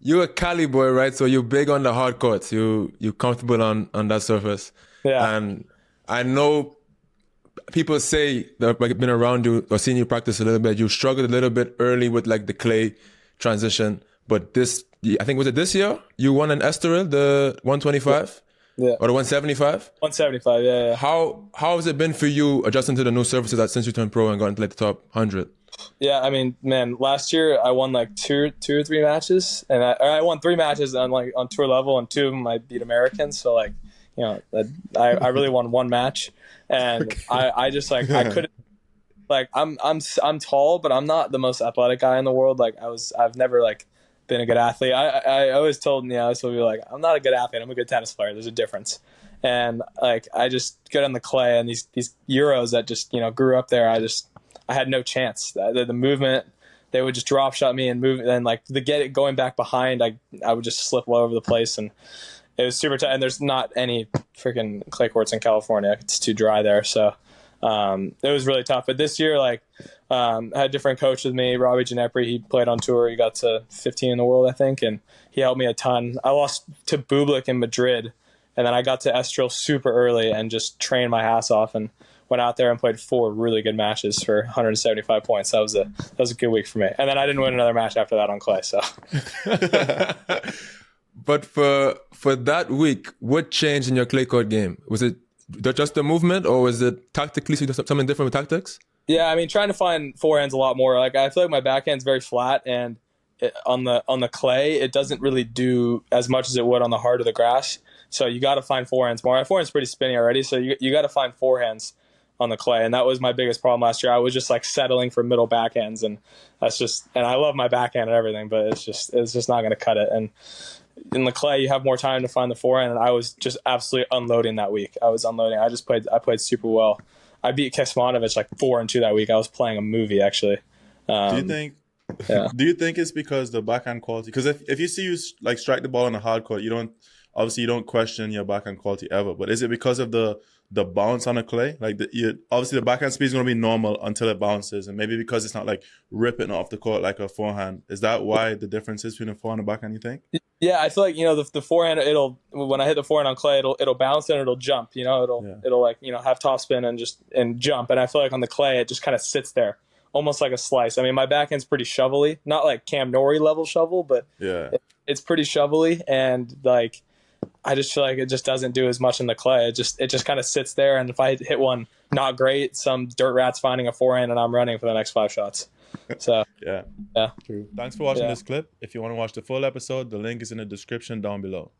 you're a Cali boy, right? So you're big on the hard courts. You comfortable on that surface. Yeah. And I know people say that like been around you or seen you practice a little bit. You struggled a little bit early with like the clay transition, but I think was it this year you won an Estoril, the 125 Yeah. or the 175. 175. Yeah. Yeah. How has it been for you adjusting to the new surfaces since you turned pro and got into like the top 100? Yeah, I mean, man, last year I won like two or three matches, and I won three matches on tour level, and two of them I beat Americans. So like, I really won one match, and I just like I couldn't like I'm tall, but I'm not the most athletic guy in the world. Like I've never like been a good athlete. I always told I was be like I'm not a good athlete. I'm a good tennis player. There's a difference, and like I just get on the clay, and these Euros that just grew up there. I had no chance. The movement, they would just drop shot me and move, and like going back behind, I would just slip all over the place, and it was super tight. And there's not any freaking clay courts in California; it's too dry there. So it was really tough. But this year, I had a different coach with me, Robbie Ginepri. He played on tour. He got to 15 in the world, I think, and he helped me a ton. I lost to Bublik in Madrid, and then I got to Estoril super early and just trained my ass off and went out there and played 4 really good matches for 175 points. That was a good week for me. And then I didn't win another match after that on clay. So, but for that week, what changed in your clay court game? Was it just the movement, or was it tactically something different with tactics? Yeah, I mean, trying to find forehands a lot more. Like I feel like my backhand's very flat, and on the clay, it doesn't really do as much as it would on the hard of the grass. So you got to find forehands more. My forehand's pretty spinny already, so you got to find forehands on the clay, and that was my biggest problem last year. I was just like settling for middle backhands, and and I love my backhand and everything, but it's just not going to cut it. And in the clay, you have more time to find the forehand, and I was just absolutely unloading that week. I was unloading. I played super well. I beat Kesmanovic like 4-2 that week. I was playing a movie actually. Do you think? Yeah. Do you think it's because the backhand quality? Because if you see you like strike the ball on the hard court, you don't question your backhand quality ever. But is it because of the bounce on the clay? Like obviously the backhand speed is going to be normal until it bounces, and maybe because it's not like ripping off the court like a forehand. Is that why the difference is between a forehand and a backhand? You think? Yeah, I feel like the forehand. When I hit the forehand on clay, it'll bounce and it'll jump. It'll like have topspin and jump. And I feel like on the clay, it just kind of sits there, almost like a slice. I mean, my backhand's pretty shovelly, not like Cam Norrie level shovel, but yeah, it's pretty shovelly, and like I just feel like it just doesn't do as much in the clay. It just kind of sits there, and if I hit one not great, some dirt rat's finding a forehand, and I'm running for the next 5 shots. So yeah, yeah. True. Thanks for watching this clip. If you want to watch the full episode, the link is in the description down below.